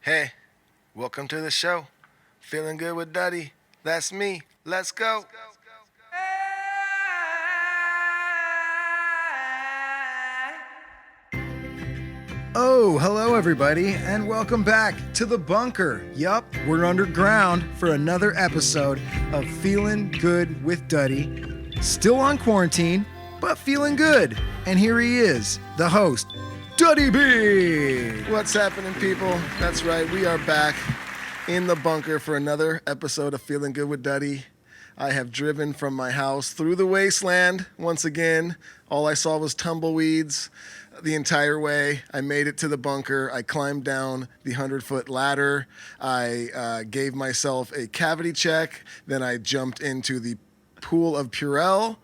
Hey, welcome to the show. Feeling good with Duddy. That's me. Let's go. Oh, hello everybody, and welcome back to the bunker. Yup, we're underground for another episode of Feeling Good with Duddy. Still on quarantine, but feeling good. And here he is, the host, Duddy B. What's happening, people? That's right, we are back in the bunker for another episode of Feeling Good with Duddy. I have driven from my house through the wasteland once again. All I saw was tumbleweeds the entire way. I made it to the bunker. I climbed down the 100-foot ladder. I gave myself a cavity check. Then I jumped into the pool of Purell,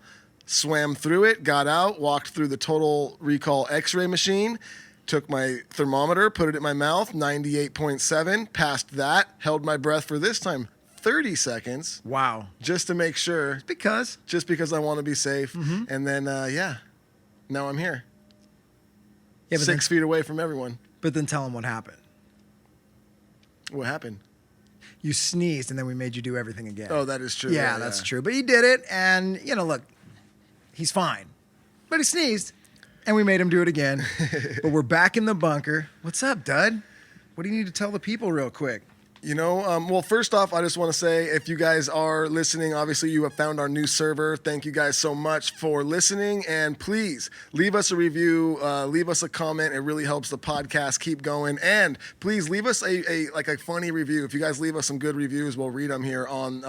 swam through it, got out, walked through the Total Recall X-ray machine, took my thermometer, put it in my mouth, 98.7, passed that, held my breath for this time 30 seconds. Wow. Just to make sure. Just because I want to be safe. Mm-hmm. And then, now I'm here. Yeah, 6 feet away from everyone. But then tell him what happened. What happened? You sneezed and then we made you do everything again. Oh, that is true. Yeah, that's true. But you did it, and, look, he's fine. But he sneezed, and we made him do it again. But we're back in the bunker. What's up, Dud? What do you need to tell the people real quick? Well, first off, I just want to say, if you guys are listening, obviously you have found our new server. Thank you guys so much for listening. And please leave us a review, leave us a comment. It really helps the podcast keep going. And please leave us a funny review. If you guys leave us some good reviews, we'll read them here on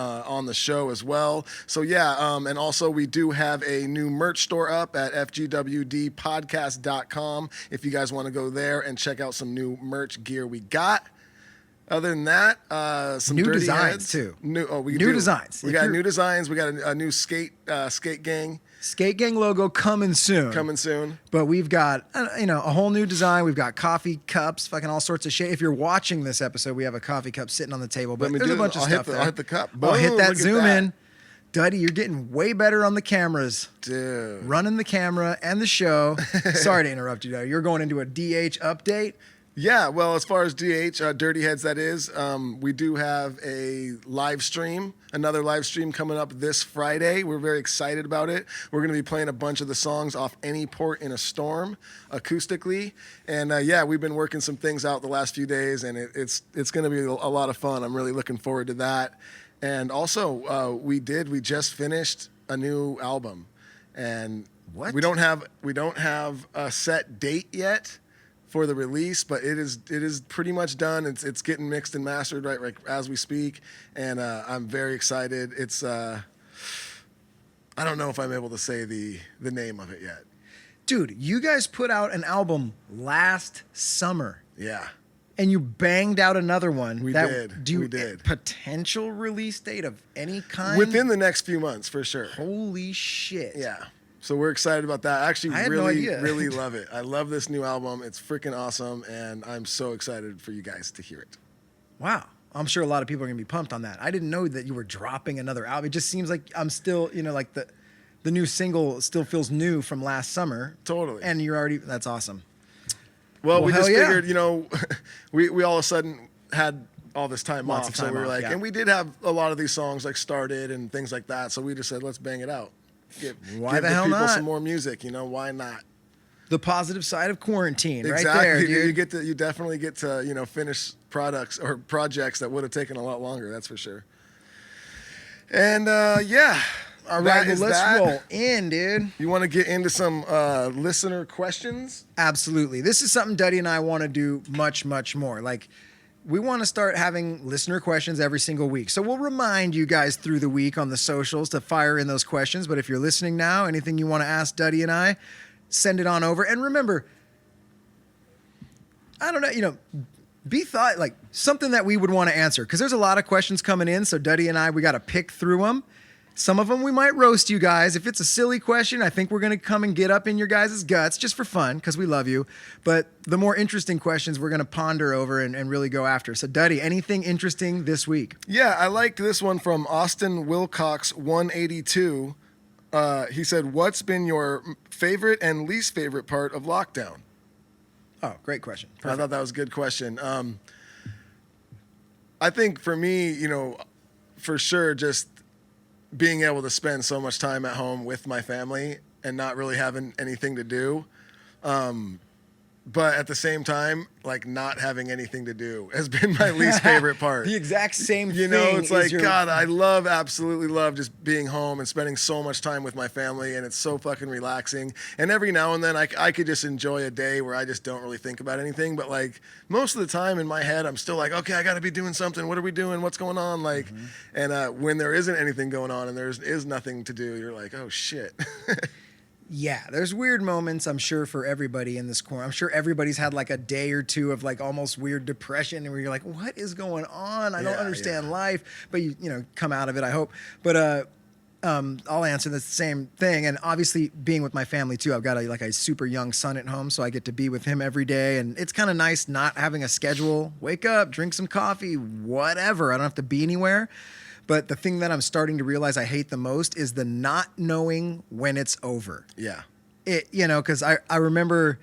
the show as well. So and also we do have a new merch store up at FGWDpodcast.com. If you guys want to go there and check out some new merch gear we got. Other than that, some new dirty designs heads. too. New designs. We got new designs. We got a new skate gang. Skate gang logo coming soon. But we've got a whole new design. We've got coffee cups, fucking all sorts of shit. If you're watching this episode, we have a coffee cup sitting on the table. But there's a bunch of stuff there. I'll hit the cup. I'll hit that Look at zoom that. in. Duddy, you're getting way better on the cameras. Dude. Running the camera and the show. Sorry to interrupt you, though. You're going into a DH update. Yeah, well, as far as DH, Dirty Heads, that is, we do have a live stream, another live stream coming up this Friday. We're very excited about it. We're going to be playing a bunch of the songs off Any Port in a Storm acoustically. And we've been working some things out the last few days, and it's going to be a lot of fun. I'm really looking forward to that. And also, we just finished a new album. And what? We don't have a set date yet for the release, but it is pretty much done. It's getting mixed and mastered right as we speak, and I'm very excited. It's I don't know if I'm able to say the name of it yet. Dude, you guys put out an album last summer. Yeah. And you banged out another one. We did. Potential release date of any kind? Within the next few months, for sure. Holy shit. Yeah. So we're excited about that. I actually had really, no idea. really love it. I love this new album. It's freaking awesome, and I'm so excited for you guys to hear it. Wow. I'm sure a lot of people are going to be pumped on that. I didn't know that you were dropping another album. It just seems like I'm still, like the new single still feels new from last summer. Totally. And you're already, that's awesome. Well, we just yeah. figured, we all of a sudden had all this time Lots off. of time so we were off, like, yeah. and we did have a lot of these songs started and things like that. So we just said, let's bang it out. Why give the hell people not? some more music, why not? The positive side of quarantine, Exactly. right there, dude. You definitely get to, finish products or projects that would have taken a lot longer. That's for sure. And All right, well, let's roll in, dude. You want to get into some listener questions? Absolutely. This is something Duddy and I want to do much, much more. We want to start having listener questions every single week. So we'll remind you guys through the week on the socials to fire in those questions. But if you're listening now, anything you want to ask Duddy and I, send it on over. And remember, I don't know, be something that we would want to answer. Because there's a lot of questions coming in. So Duddy and I, we got to pick through them. Some of them we might roast you guys. If it's a silly question, I think we're going to come and get up in your guys' guts just for fun because we love you. But the more interesting questions we're going to ponder over and really go after. So, Duddy, anything interesting this week? Yeah, I liked this one from Austin Wilcox 182. He said, what's been your favorite and least favorite part of lockdown? Oh, great question. Perfect. I thought that was a good question. I think for me, you know, for sure, just being able to spend so much time at home with my family and not really having anything to do. But at the same time, like not having anything to do has been my least favorite part. The exact same thing. You know, it's like, your... God, I absolutely love just being home and spending so much time with my family, and it's so fucking relaxing. And every now and then I could just enjoy a day where I just don't really think about anything. But like most of the time in my head, I'm still like, okay, I got to be doing something. What are we doing? What's going on? Like, and when there isn't anything going on and there is nothing to do, you're like, oh shit. Yeah, there's weird moments, I'm sure, for everybody in this corner. I'm sure everybody's had like a day or two of like almost weird depression where you're like, what is going on? I don't understand life. But you know, come out of it, I hope. But I'll answer the same thing. And obviously being with my family too, I've got a super young son at home, so I get to be with him every day. And it's kind of nice not having a schedule. Wake up, drink some coffee, whatever. I don't have to be anywhere. But the thing that I'm starting to realize I hate the most is the not knowing when it's over. Yeah. You know, because I remember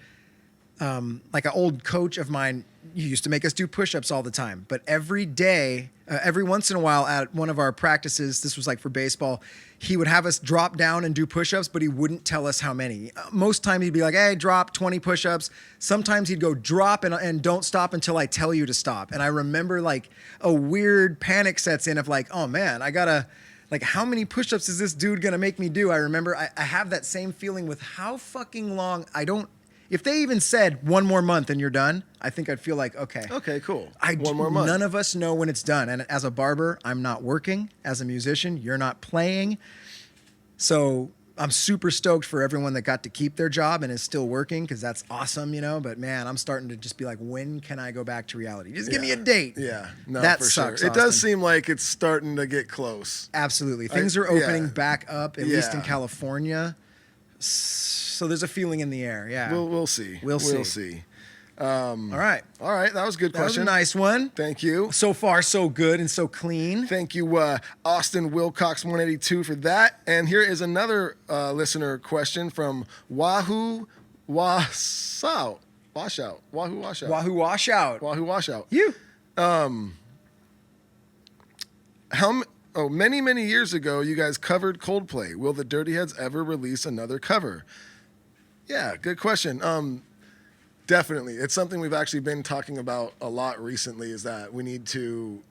like an old coach of mine, he used to make us do push-ups all the time. But every day, every once in a while at one of our practices, this was like for baseball, he would have us drop down and do push-ups, but he wouldn't tell us how many. Most times he'd be like, hey, drop 20 push-ups. Sometimes he'd go drop and don't stop until I tell you to stop. And I remember like a weird panic sets in of like, oh man, I gotta, like, how many push-ups is this dude gonna make me do? I remember I have that same feeling with how fucking long if they even said one more month and you're done, I think I'd feel like, okay. Okay, cool. One more month. None of us know when it's done. And as a barber, I'm not working. As a musician, you're not playing. So I'm super stoked for everyone that got to keep their job and is still working, because that's awesome, you know. But man, I'm starting to just be like, when can I go back to reality? Just give me a date. Yeah, no, that for sucks. Sure. It Austin. does seem like it's starting to get close. Absolutely. Things are opening back up, at least in California. So there's a feeling in the air. Yeah. We'll see. We'll see. All right. That was a good question. That was a nice one. Thank you. So far, so good and so clean. Thank you, Austin Wilcox 182 for that. And here is another listener question from Wahoo Washout. Wahoo Washout. You. Many years ago, you guys covered Coldplay. Will the Dirty Heads ever release another cover? Yeah, good question. Definitely. It's something we've actually been talking about a lot recently, is that we need to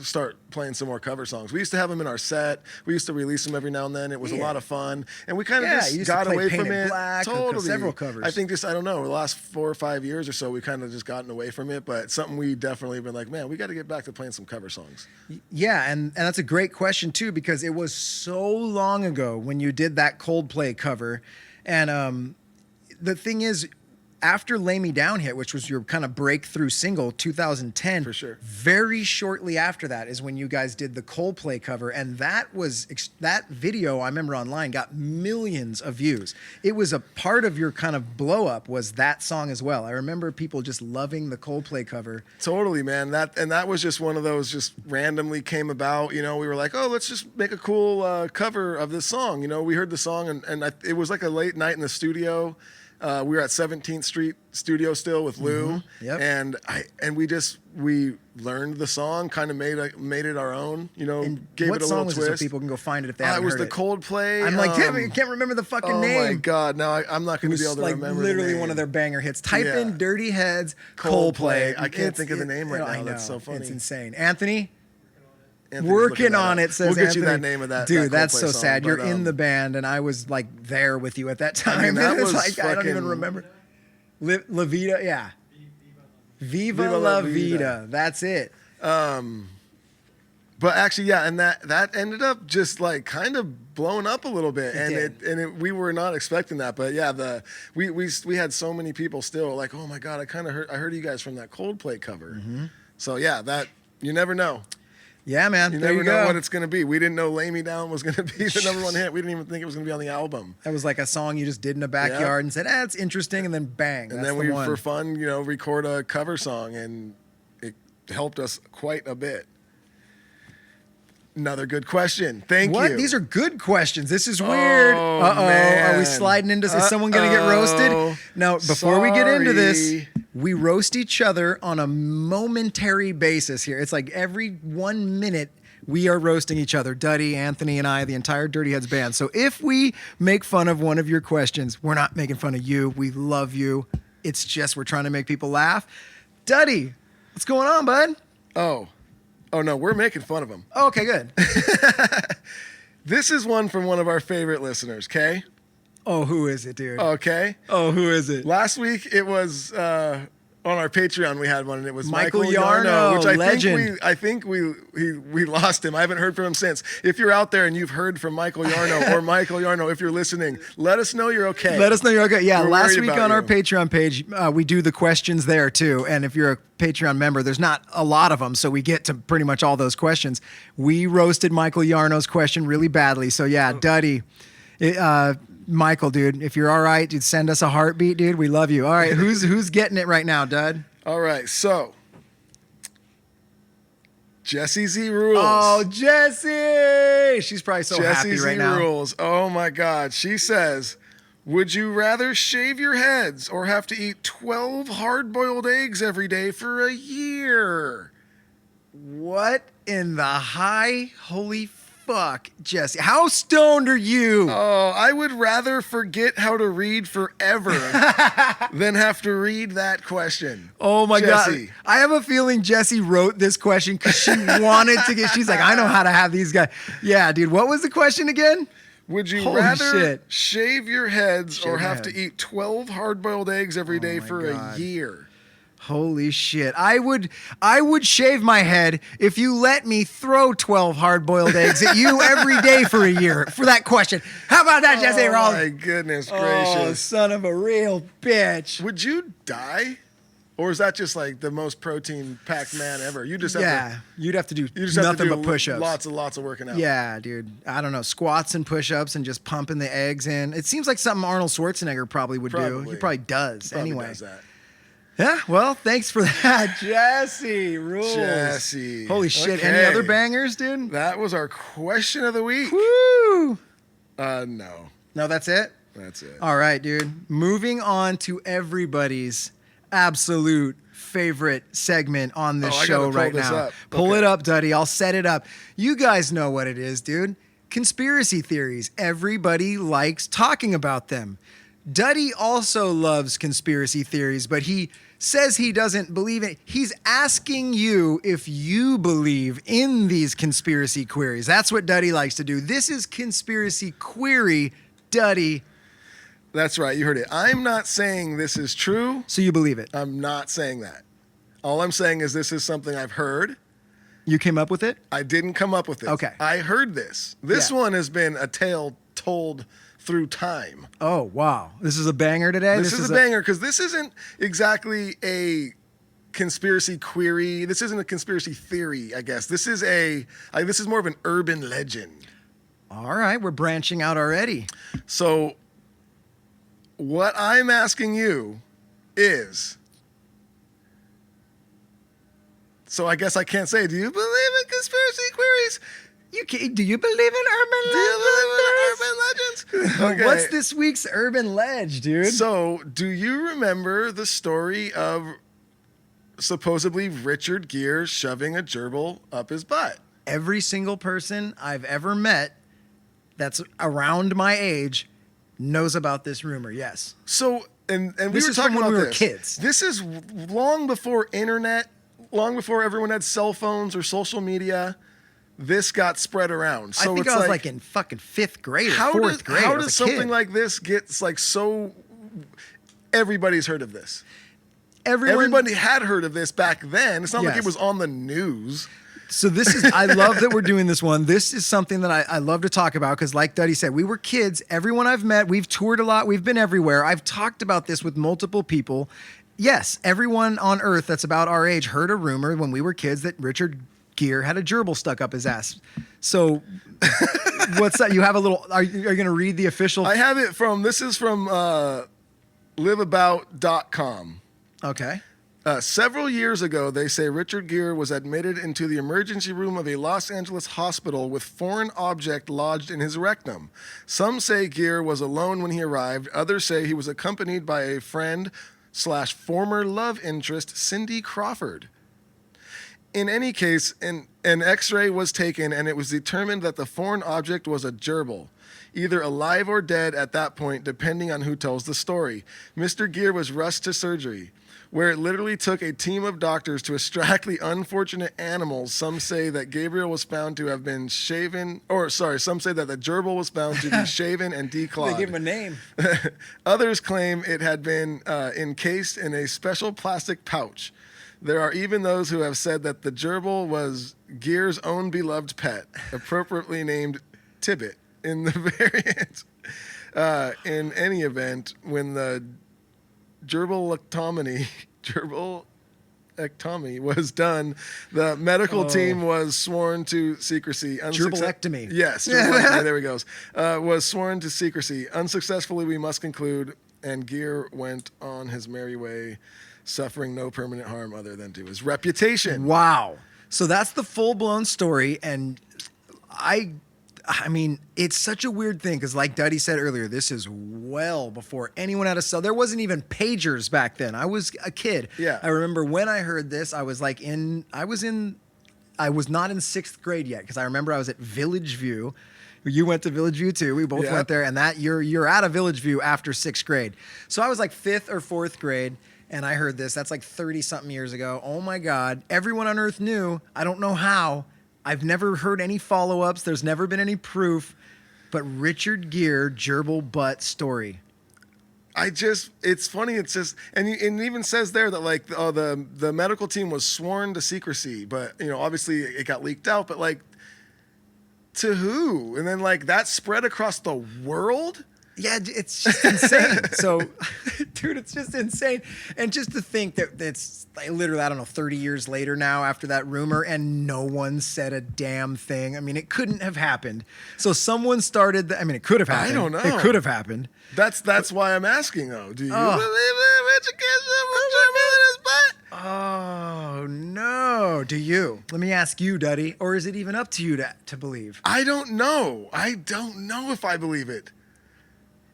start playing some more cover songs. We used to have them in our set. We used to release them every now and then. It was a lot of fun. And we kind of just got away from it. Totally. Several covers. I think I don't know, the last 4 or 5 years or so, we kind of just gotten away from it. But something we definitely been like, man, we got to get back to playing some cover songs. Yeah, and that's a great question too, because it was so long ago when you did that Coldplay cover. And the thing is, after Lay Me Down hit, which was your kind of breakthrough single, 2010, for sure, very shortly after that is when you guys did the Coldplay cover, and that video, I remember online, got millions of views. It was a part of your kind of blow up, was that song as well. I remember people just loving the Coldplay cover. Totally, man. That was just one of those, just randomly came about. You know, we were like, oh, let's just make a cool cover of this song. You know, we heard the song, and it was like a late night in the studio. We were at 17th Street Studio still with Lou, and we learned the song, kind of made it our own, you know, gave it a little twist. What song was it, so people can go find it if they haven't heard it? It was the Coldplay. I'm like, damn, I can't remember the fucking name. Oh my God, now I'm not going to be able to remember the name. Literally one of their banger hits. Type in Dirty Heads Coldplay. I can't think of the name right now. That's so funny. It's insane. Anthony's working on it, says Anthony. We'll get you that name of that. Dude, that's so song, sad. You're in the band, and I was like there with you at that time. I mean, that was like, I don't even remember. La Vida, yeah. Viva La Vida. That's it. But actually, yeah, and that ended up just like kind of blowing up a little bit, we were not expecting that. But yeah, we had so many people still like, oh my God, I heard you guys from that Coldplay cover. Mm-hmm. So yeah, that you never know. Yeah, man. You never know what it's going to be. We didn't know Lay Me Down was going to be the number one hit. We didn't even think it was going to be on the album. That was like a song you just did in the backyard and said, it's interesting, and then bang. And then we, for fun, you know, record a cover song, and it helped us quite a bit. Another good question. Thank you. What? These are good questions. This is weird. Man. Are we sliding into? Is someone going to get roasted? Now, before we get into this, we roast each other on a momentary basis here. It's like every 1 minute we are roasting each other. Duddy, Anthony, and I, the entire Dirty Heads band. So if we make fun of one of your questions, we're not making fun of you. We love you. It's just we're trying to make people laugh. Duddy, what's going on, bud? Oh no, we're making fun of him. Oh, okay, good. This is one from one of our favorite listeners, Kay. Oh, who is it, dude? Okay. Oh, who is it? Last week it was on our Patreon we had one, and it was Michael Michael Yarno, which legend. I think we lost him. I haven't heard from him since. If you're out there and you've heard from Michael Yarno or Michael Yarno, if you're listening, let us know you're okay. Let us know you're okay. Yeah, We're last worried week about on our you. Patreon page, we do the questions there too. And if you're a Patreon member, there's not a lot of them, so we get to pretty much all those questions. We roasted Michael Yarno's question really badly. So yeah, Duddy, Michael, dude, if you're all right, dude, send us a heartbeat, dude. We love you. All right, who's getting it right now, Dud? All right, so Jessie Z Rules. Oh, Jessie! She's probably so Jessie happy Z right now. Rules. Oh my God. She says, would you rather shave your heads or have to eat 12 hard-boiled eggs every day for a year? What in the high holy fuck, Jessie? How stoned are you? Oh, I would rather forget how to read forever than have to read that question. Oh my Jessie. God. I have a feeling Jessie wrote this question because she wanted to get, she's like, I know how to have these guys. Yeah, dude. What was the question again? Would you Holy rather shit. shave your heads Shave or my have to head. eat 12 hard-boiled eggs every day my for God. a year? Holy shit. I would shave my head if you let me throw 12 hard-boiled eggs at you every day for a year for that question. How about that, Jessie? Oh my goodness gracious. Oh, son of a real bitch. Would you die? Or is that just like the most protein-packed man ever? You just have to... You'd have to do You just have nothing to do but push-ups. Lots of working out. Yeah, dude. I don't know. Squats and push-ups and just pumping the eggs in. It seems like something Arnold Schwarzenegger probably would do. Probably. He probably does Probably anyway. does that. Yeah, well, thanks for that, Jessie. Rules. Jessie. Holy shit. Okay. Any other bangers, dude? That was our question of the week. Woo! No. No, that's it? That's it. All right, dude. Moving on to everybody's absolute favorite segment on this Oh, I show gotta pull right this now. up. Pull Okay. it up, Duddy. I'll set it up. You guys know what it is, dude. Conspiracy theories. Everybody likes talking about them. Duddy also loves conspiracy theories, but he says he doesn't believe it. He's asking you if you believe in these conspiracy queries. That's what Duddy likes to do. This is Conspiracy Query Duddy. That's right. You heard it. I'm not saying this is true. So you believe it? I'm not saying that. All I'm saying is this is something I've heard. You came up with it? I didn't come up with it. Okay. I heard this. This Yeah. one has been a tale told through time. Oh, wow. This is a banger today? This is a banger because this isn't exactly a conspiracy query. This isn't a conspiracy theory, I guess. This is this is more of an urban legend. All right. We're branching out already. So what I'm asking you is, so I guess I can't say, do you believe in conspiracy queries? Do you believe in urban Do you legends? believe in urban legends? Okay. What's this week's urban ledge, dude? So, do you remember the story of supposedly Richard Gere shoving a gerbil up his butt? Every single person I've ever met that's around my age knows about this rumor, yes. So, and we This were is talking from when about we were this. kids. This is long before internet, long before everyone had cell phones or social media. This got spread around. So I think it's I was like in fucking fifth grade or fourth grade. How I was does a something kid. like this get like so? Everybody's heard of this. Everyone, Everybody had heard of this back then. It's not like Yes. it was on the news. So this is, I love that we're doing this one. This is something that I love to talk about because like Duddy said, we were kids. Everyone I've met, we've toured a lot. We've been everywhere. I've talked about this with multiple people. Yes, everyone on earth that's about our age heard a rumor when we were kids that Richard Gere had a gerbil stuck up his ass. So what's that? You have a little, are you going to read the official? I have it from, this is from liveabout.com. Okay. Several years ago, they say Richard Gere was admitted into the emergency room of a Los Angeles hospital with foreign object lodged in his rectum. Some say Gere was alone when he arrived. Others say he was accompanied by a friend / former love interest, Cindy Crawford. In any case, an x-ray was taken and it was determined that the foreign object was a gerbil, either alive or dead at that point, depending on who tells the story. Mr. Gere was rushed to surgery, where it literally took a team of doctors to extract the unfortunate animals. Some say that Gabriel was found to have been shaven, some say that the gerbil was found to be shaven and declawed. They give him a name. Others claim it had been encased in a special plastic pouch. There are even those who have said that the gerbil was Gere's own beloved pet, appropriately named Tibbet in the variant. In any event, when the gerbilectomy was done, the medical team was sworn to secrecy. Gerbilectomy. Yes, gerbilectomy, there we go. Was sworn to secrecy. Unsuccessfully, we must conclude, and Gere went on his merry way, suffering no permanent harm other than to his reputation. Wow. So that's the full-blown story, and I mean, it's such a weird thing because, like Duddy said earlier, this is well before anyone had a cell. There wasn't even pagers back then. I was a kid. Yeah. I remember when I heard this, I was not in 6th grade yet because I remember I was at Village View. You went to Village View too. We both went there, and that you're out of Village View after 6th grade. So I was like 5th or 4th grade, and I heard this. That's like 30-something years ago. Oh my God! Everyone on Earth knew. I don't know how. I've never heard any follow-ups. There's never been any proof. But Richard Gere, gerbil butt story. It's funny. It's just, and it even says there that like, the medical team was sworn to secrecy, but obviously it got leaked out. But like, to who? And then like that spread across the world. Yeah, it's just insane. So, dude, it's just insane. And just to think that it's like literally, I don't know, 30 years later now after that rumor, and no one said a damn thing. I mean, it couldn't have happened. So someone started, it could have happened. I don't know. It could have happened. That's why I'm asking, though. Do you believe it? Richard Gere was gerbil in his butt? Oh, no. Do you? Let me ask you, Duddy. Or is it even up to you to believe? I don't know. I don't know if I believe it.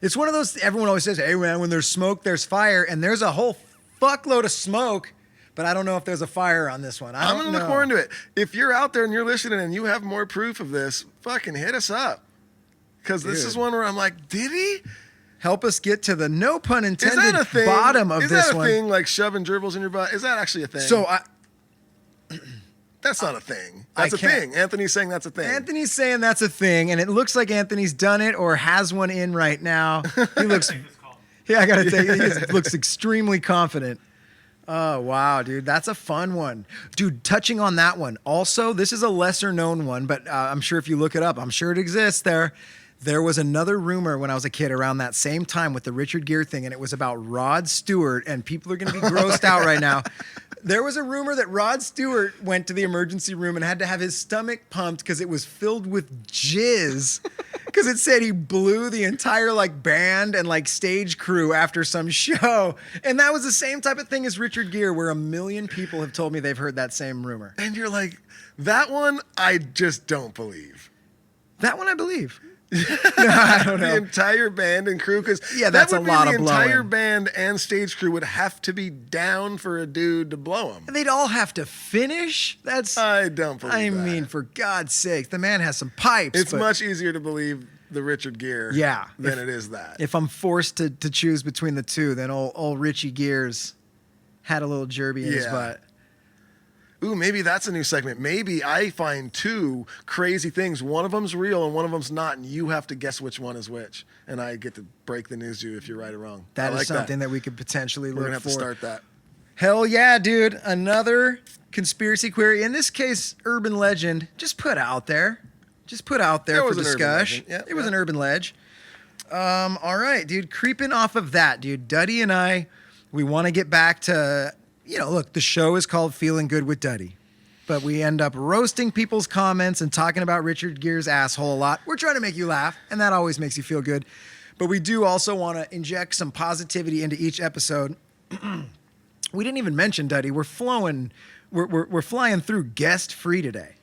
It's one of those, everyone always says, hey man, when there's smoke, there's fire. And there's a whole fuckload of smoke, but I don't know if there's a fire on this one. I'm going to look more into it. If you're out there and you're listening and you have more proof of this, fucking hit us up. Because this is one where I'm like, did he? Help us get to the, no pun intended, bottom of this one. Is that a thing, like shoving gerbils in your butt? Is that actually a thing? So that's not a thing. That's a thing. Anthony's saying that's a thing. Anthony's saying that's a thing, and it looks like Anthony's done it or has one in right now. He looks, I gotta tell you, he looks extremely confident. Oh, wow, dude. That's a fun one. Dude, touching on that one. Also, this is a lesser known one, but I'm sure if you look it up, I'm sure it exists there. There was another rumor when I was a kid around that same time with the Richard Gere thing, and it was about Rod Stewart, and people are going to be grossed out right now. There was a rumor that Rod Stewart went to the emergency room and had to have his stomach pumped because it was filled with jizz. Because it said he blew the entire band and stage crew after some show. And that was the same type of thing as Richard Gere, where 1 million people have told me they've heard that same rumor. And you're like, that one I just don't believe. That one I believe. No, I don't know. The entire band and crew, because that's a lot of blowing. The entire band and stage crew would have to be down for a dude to blow them. And they'd all have to finish. I don't believe that. I mean, for God's sake, the man has some pipes. It's much easier to believe the Richard Gere than it is that. If I'm forced to choose between the two, then old Richie Gere's had a little jerby in his butt. Ooh, maybe that's a new segment. Maybe I find two crazy things. One of them's real and one of them's not, and you have to guess which one is which. And I get to break the news to you if you're right or wrong. That is something that we could potentially look for. We're going to have to start that. Hell yeah, dude. Another conspiracy query. In this case, urban legend. Just put out there. For discussion. It was an urban ledge. All right, dude. Creeping off of that, dude. Duddy and I, we want to get back to... look, the show is called Feeling Good with Duddy, but we end up roasting people's comments and talking about Richard Gere's asshole a lot. We're trying to make you laugh, and that always makes you feel good. But we do also want to inject some positivity into each episode. We didn't even mention, Duddy, we're flying through guest free today.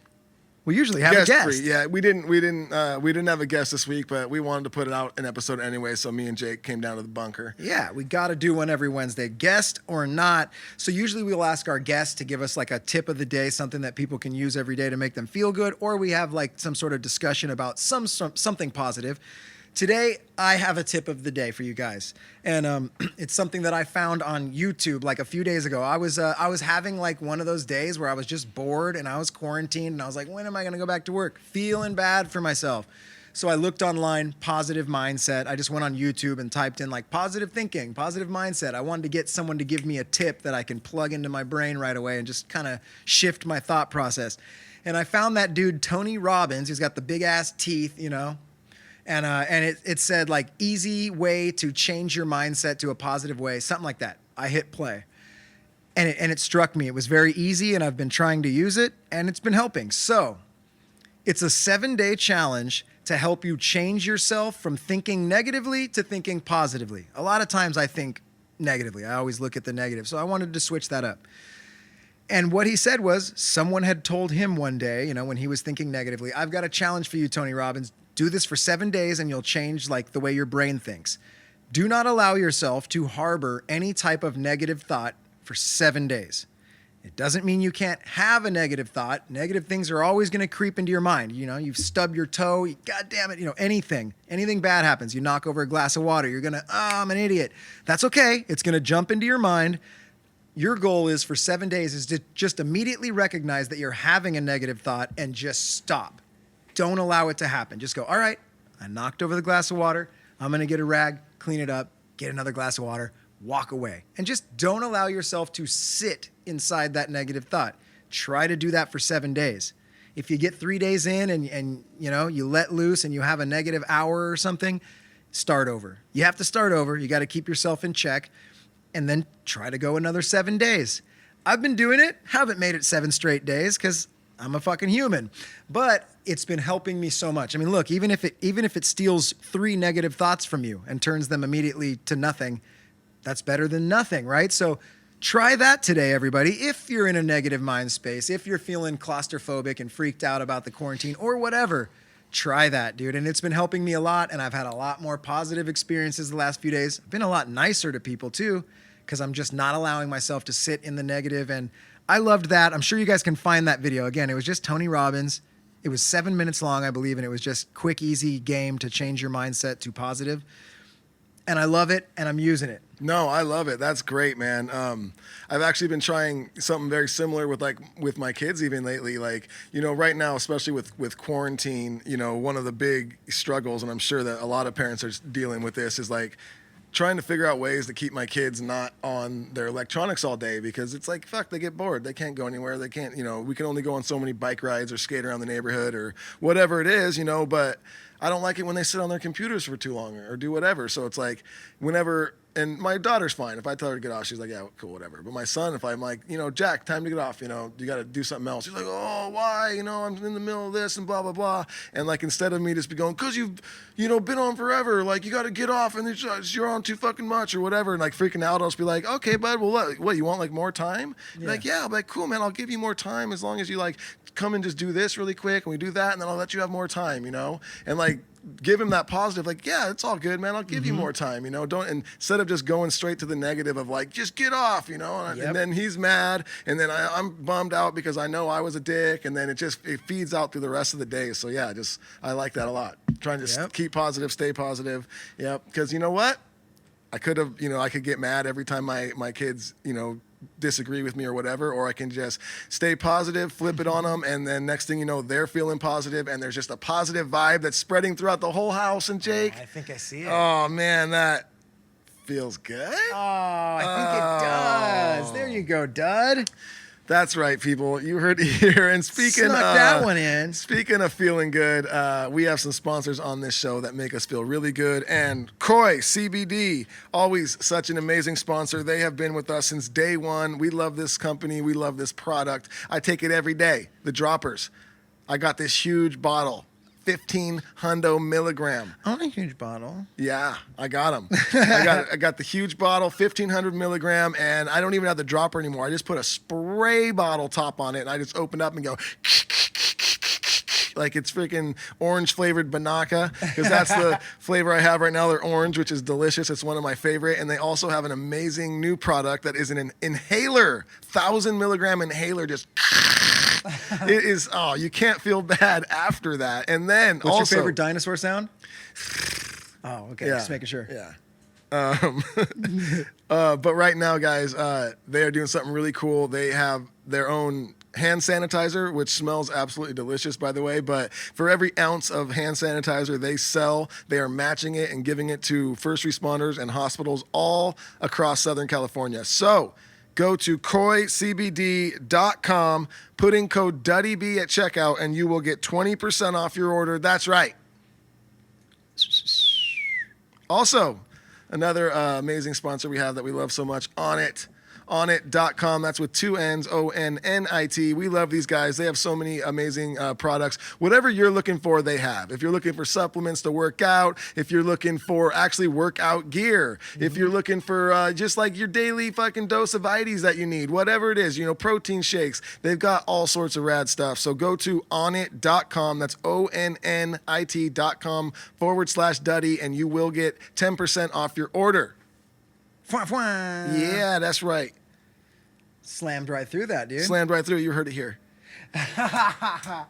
We usually have a guest. Free. Yeah, we didn't have a guest this week, but we wanted to put it out an episode anyway. So me and Jake came down to the bunker. Yeah, we got to do one every Wednesday, guest or not. So usually we'll ask our guests to give us like a tip of the day, something that people can use every day to make them feel good, or we have like some sort of discussion about something positive. Today, I have a tip of the day for you guys, and it's something that I found on YouTube like a few days ago. I was having like one of those days where I was just bored and I was quarantined, and I was like, when am I going to go back to work? Feeling bad for myself. So I looked online, positive mindset. I just went on YouTube and typed in like positive thinking, positive mindset. I wanted to get someone to give me a tip that I can plug into my brain right away and just kind of shift my thought process. And I found that dude, Tony Robbins, who's got the big ass teeth, you know. And it said like easy way to change your mindset to a positive way, something like that. I hit play, and it struck me. It was very easy, and I've been trying to use it, and it's been helping. So it's a 7-day challenge to help you change yourself from thinking negatively to thinking positively. A lot of times I think negatively. I always look at the negative. So I wanted to switch that up. And what he said was someone had told him one day, you know, when he was thinking negatively, I've got a challenge for you, Tony Robbins. Do this for 7 days and you'll change like the way your brain thinks. Do not allow yourself to harbor any type of negative thought for 7 days. It doesn't mean you can't have a negative thought. Negative things are always going to creep into your mind. You know, you've stubbed your toe, God damn it, you know, anything bad happens. You knock over a glass of water, you're going to, I'm an idiot. That's okay. It's going to jump into your mind. Your goal is for 7 days is to just immediately recognize that you're having a negative thought and just stop. Don't allow it to happen. Just go, all right, I knocked over the glass of water. I'm going to get a rag, clean it up, get another glass of water, walk away. And just don't allow yourself to sit inside that negative thought. Try to do that for 7 days. If you get 3 days in and you know, you let loose and you have a negative hour or something, start over. You have to start over. You got to keep yourself in check and then try to go another 7 days. I've been doing it. Haven't made it 7 straight days because I'm a fucking human, but it's been helping me so much. I mean, look, even if it steals 3 negative thoughts from you and turns them immediately to nothing, that's better than nothing, right? So try that today, everybody. If you're in a negative mind space, if you're feeling claustrophobic and freaked out about the quarantine or whatever, try that, dude. And it's been helping me a lot. And I've had a lot more positive experiences the last few days. I've been a lot nicer to people too, because I'm just not allowing myself to sit in the negative. And I loved that. I'm sure you guys can find that video. Again, it was just Tony Robbins. It was 7 minutes long, I believe, and it was just quick, easy game to change your mindset to positive. And I love it, and I'm using it. No, I love it. That's great, man. I've actually been trying something very similar with my kids even lately. Like, you know, right now, especially with quarantine, you know, one of the big struggles, and I'm sure that a lot of parents are dealing with this, is like trying to figure out ways to keep my kids not on their electronics all day, because it's like, fuck, they get bored. They can't go anywhere. They can't, you know, we can only go on so many bike rides or skate around the neighborhood or whatever it is, you know, but I don't like it when they sit on their computers for too long or do whatever. So it's like whenever, and my daughter's fine. If I tell her to get off, she's like, yeah, cool, whatever. But my son, if I'm like, you know, Jack, time to get off, you know, you got to do something else. He's like, oh, why? You know, I'm in the middle of this and blah, blah, blah. And like, instead of me just be going, cause you've, you know, been on forever, like you got to get off and you're on too fucking much or whatever. And like freaking out, I'll just be like, okay, bud, well, what, you want like more time? Yeah. Like, yeah, I'm like, cool, man, I'll give you more time as long as you like come and just do this really quick and we do that and then I'll let you have more time, you know? And like, give him that positive, like, yeah, it's all good, man. I'll give you more time, you know. Don't, instead of just going straight to the negative of like, just get off, you know. And then he's mad, and then I'm bummed out because I know I was a dick, and then it feeds out through the rest of the day. So yeah, I like that a lot. Trying to keep positive, stay positive. Yep. Because you know what, I could get mad every time my kids, you know, disagree with me or whatever, or I can just stay positive, flip it on them, and then next thing you know, they're feeling positive, and there's just a positive vibe that's spreading throughout the whole house. And Jake, I think I see it. Oh man, that feels good. Oh, I think it does. There you go, Dud. That's right, people. You heard it here. And speaking Snuck that one in. Speaking of feeling good, we have some sponsors on this show that make us feel really good. And Koi CBD, always such an amazing sponsor. They have been with us since day one. We love this company. We love this product. I take it every day. The droppers. I got this huge bottle. 1,500 milligram. I want a huge bottle. Yeah, I got them. I got the huge bottle, 1,500 milligram, and I don't even have the dropper anymore. I just put a spray bottle top on it, and I just open up and go like it's freaking orange flavored Banaka, because that's the flavor I have right now. They're orange, which is delicious. It's one of my favorite. And they also have an amazing new product that is an inhaler, 1,000 milligram inhaler. Just it is, oh, you can't feel bad after that. And then What's also, your favorite dinosaur sound? Oh, okay. Yeah. Just making sure. Yeah. But right now, guys, they are doing something really cool. They have their own hand sanitizer, which smells absolutely delicious, by the way. But for every ounce of hand sanitizer they sell, they are matching it and giving it to first responders and hospitals all across Southern California. So go to koicbd.com, put in code DuddyB at checkout, and you will get 20% off your order. That's right. Also, another amazing sponsor we have that we love so much, Onnit.com. That's with 2 N's, ONNIT. We love these guys. They have so many amazing products. Whatever you're looking for, they have. If you're looking for supplements to work out, if you're looking for actually workout gear, if you're looking for just like your daily fucking dose of vites that you need, whatever it is, protein shakes, they've got all sorts of rad stuff. So go to Onnit.com. That's ONNIT.com/Duddy, and you will get 10% off your order. Yeah, that's right. Slammed right through that, dude. Slammed right through. You heard it here. Forgot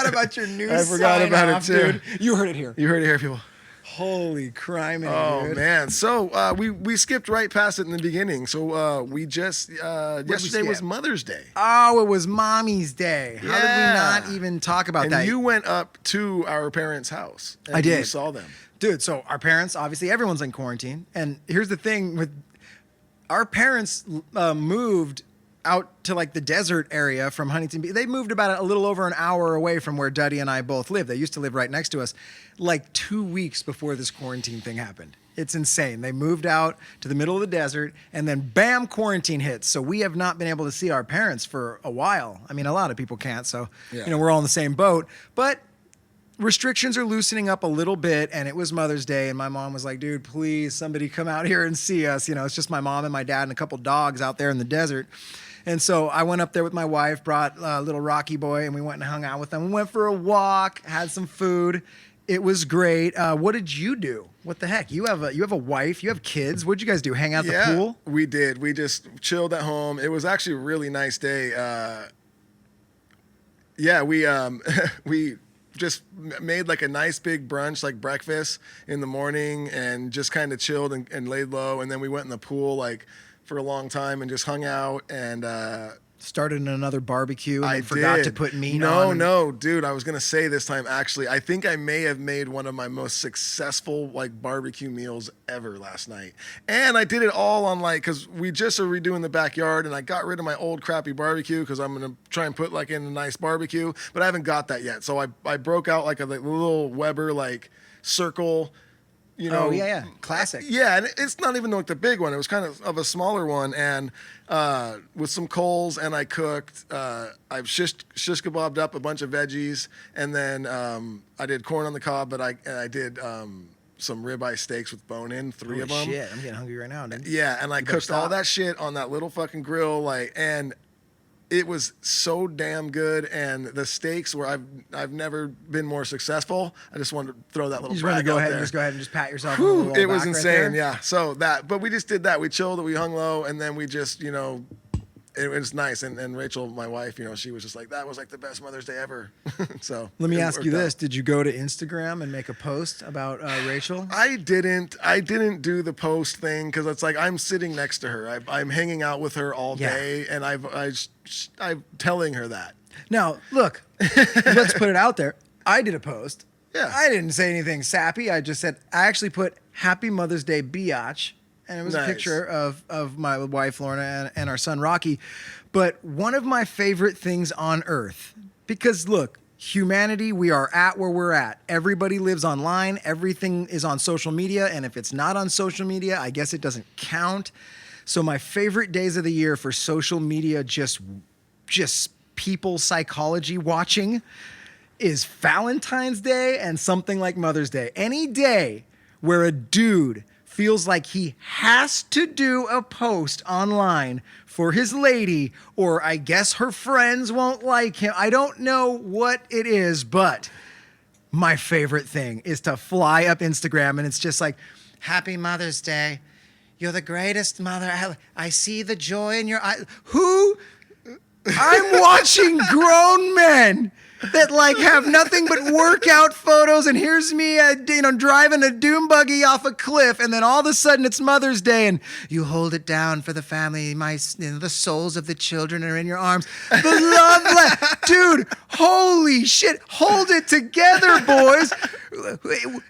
about your new I forgot about it too. dude. You heard it here. You heard it here, people. Holy crime, dude. Oh, man. So we skipped right past it in the beginning. So we just, yesterday was Mother's Day. Oh, it was Mommy's Day. How did we Yeah. not even talk about And that? you went up to our parents' house. And I did. You saw them. Dude, so our parents, obviously everyone's in quarantine. And here's the thing with our parents moved out to like the desert area from Huntington Beach. They moved about a little over an hour away from where Duddy and I both live. They used to live right next to us like 2 weeks before this quarantine thing happened. It's insane. They moved out to the middle of the desert and then bam, quarantine hits. So we have not been able to see our parents for a while. I mean, a lot of people can't. So, Yeah. we're all in the same boat. But restrictions are loosening up a little bit, and it was Mother's Day, and my mom was like, dude, please, somebody come out here and see us. It's just my mom and my dad and a couple dogs out there in the desert. And so I went up there with my wife, brought little Rocky boy, and we went and hung out with them. We went for a walk, had some food. It was great. What did you do? What the heck? You have a wife, you have kids. What'd you guys do? Hang out at the pool? We did. We just chilled at home. It was actually a really nice day. We just made like a nice big brunch, like breakfast in the morning, and just kind of chilled and laid low. And then we went in the pool like for a long time and just hung out and Started another barbecue and I then forgot did. to put meat on. No, dude. I was gonna say this time actually. I think I may have made one of my most successful like barbecue meals ever last night, and I did it all on because we just are redoing the backyard, and I got rid of my old crappy barbecue because I'm gonna try and put like in a nice barbecue, but I haven't got that yet. So I broke out like a little Weber like circle. Oh, yeah. Classic. Yeah, and it's not even like the big one. It was kind of a smaller one, and with some coals, and I cooked. I've shish kebabbed up a bunch of veggies, and then I did corn on the cob, but I did some ribeye steaks with bone in, three of them. Shit, I'm getting hungry right now, dude. Yeah, and I cooked all that shit on that little fucking grill, and it was so damn good, and the steaks were I've never been more successful. I just wanted to throw that little. You just want to brag go out ahead there. and just pat yourself. On the little It was back insane, right there. yeah. So but we just did that. We chilled, we hung low, and then we just it was nice. And Rachel, my wife, she was just like, that was like the best Mother's Day ever. So Let me it ask you worked this: out. did you go to Instagram and make a post about Rachel? I didn't do the post thing because it's like I'm sitting next to her. I'm hanging out with her all Yeah. day, and I'm telling her that. Now, look, let's put it out there. I did a post. Yeah. I didn't say anything sappy. I just said I actually put Happy Mother's Day, biatch. And it was Nice. a picture of my wife, Lorna, and our son, Rocky. But one of my favorite things on earth, because look, humanity, we are at where we're at. Everybody lives online. Everything is on social media. And if it's not on social media, I guess it doesn't count. So my favorite days of the year for social media, just people psychology watching, is Valentine's Day and something like Mother's Day. Any day where a dude feels like he has to do a post online for his lady, or I guess her friends won't like him. I don't know what it is, but my favorite thing is to fly up Instagram and it's just like, Happy Mother's Day. You're the greatest mother. I see the joy in your eyes. Who? I'm watching grown men that like have nothing but workout photos, and here's me, driving a doom buggy off a cliff, and then all of a sudden it's Mother's Day, and you hold it down for the family. The souls of the children are in your arms. The love, dude. Holy shit! Hold it together, boys.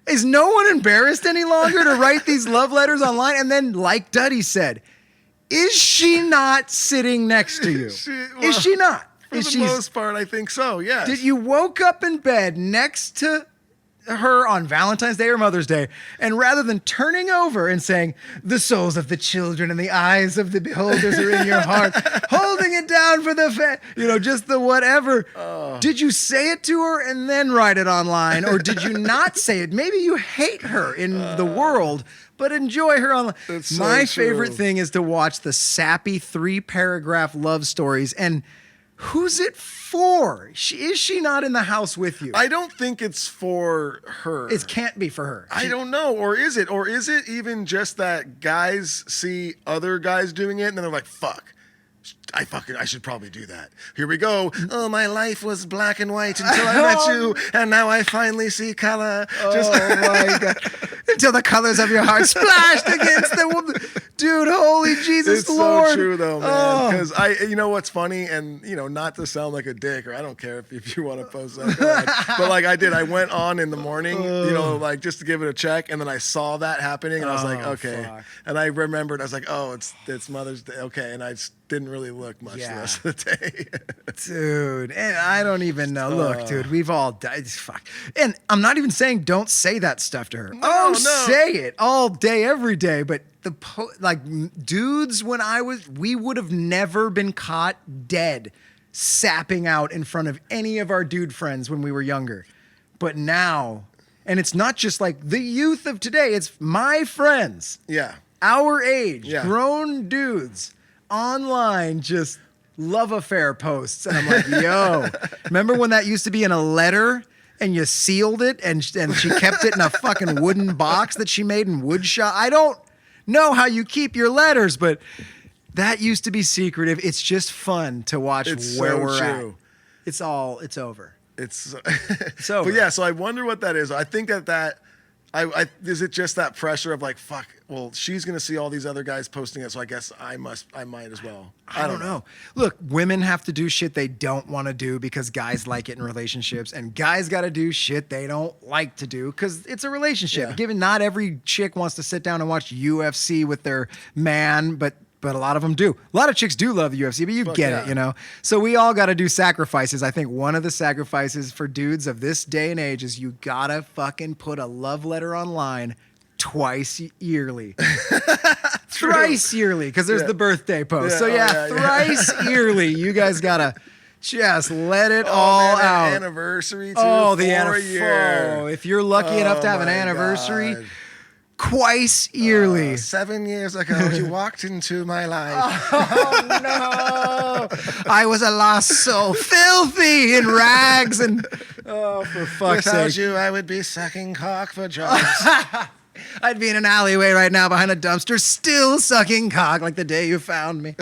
Is no one embarrassed any longer to write these love letters online? And then, like Duddy said, is she not sitting next to you? Is she not? For the most part, I think so, yes. Did you woke up in bed next to her on Valentine's Day or Mother's Day, and rather than turning over and saying, the souls of the children and the eyes of the beholders are in your heart, holding it down for the just the whatever, did you say it to her and then write it online, or did you not say it? Maybe you hate her in the world, but enjoy her online. So My true. favorite thing is to watch the sappy 3-paragraph love stories, and who's it for? Is she not in the house with you? I don't think it's for her. It can't be for her. I don't know. Or is it? Or is it even just that guys see other guys doing it and then they're like, fuck. I should probably do that. Here we go. Oh, my life was black and white until I met you, and now I finally see color. My God. Until the colors of your heart splashed against the woman. Dude, holy Jesus It's Lord. so true, though, man. Because you know what's funny, and not to sound like a dick, or I don't care if you want to post that, but like I did, I went on in the morning, like just to give it a check, and then I saw that happening, and I was like, okay, fuck. and I remembered, I was like, oh, it's Mother's Day, okay, and I just didn't really look much the rest of the day. Dude, and I don't even know. Look, dude, we've all died. Fuck. And I'm not even saying don't say that stuff to her. No. Say it all day, every day. But dudes, we would have never been caught dead sapping out in front of any of our dude friends when we were younger. But now, and it's not just like the youth of today, it's my friends. Yeah. Our age, Yeah. grown dudes online, just love affair posts. And I'm like, yo, remember when that used to be in a letter and you sealed it and she kept it in a fucking wooden box that she made in wood shop? I don't know how you keep your letters, but that used to be secretive. It's just fun to watch where we're at. It's over. It's over. But yeah, so I wonder what that is. I think that is it just that pressure of like, fuck, well, she's going to see all these other guys posting it, so I guess I might as well. I don't know. Look, women have to do shit they don't want to do because guys like it in relationships, and guys got to do shit they don't like to do because it's a relationship. Yeah. Given not every chick wants to sit down and watch UFC with their man, but a lot of them do. A lot of chicks do love the UFC, but you get it, So we all got to do sacrifices. I think one of the sacrifices for dudes of this day and age is you got to fucking put a love letter online twice yearly. Thrice yearly, because there's the birthday post. Yeah, thrice yearly. You guys got to just let it all out. Anniversary, too. Oh, the 4 year. Oh, if you're lucky enough to have an anniversary. God. Twice yearly. 7 years ago, you walked into my life. Oh, no. I was a lost soul, filthy in rags. And, for fuck's Without sake. you, I would be sucking cock for jobs. I'd be in an alleyway right now behind a dumpster, still sucking cock like the day you found me.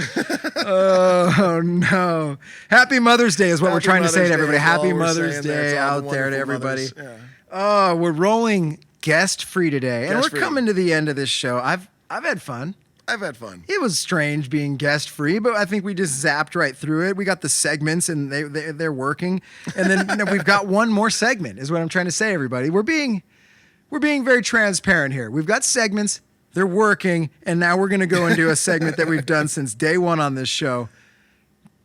Oh, no. Happy Mother's Day is what we're trying to say to everybody. Happy Mother's Day out there to everybody. Yeah. Oh, we're rolling guest free today, and we're Guest-free. coming to the end of this show. I've had fun. I've had fun. It was strange being guest free, but I think we just zapped right through it. We got the segments, and they're working, and then we've got one more segment. Is what I'm trying to say, everybody. We're being very transparent here. We've got segments, they're working, and now we're going to go and do a segment that we've done since day one on this show.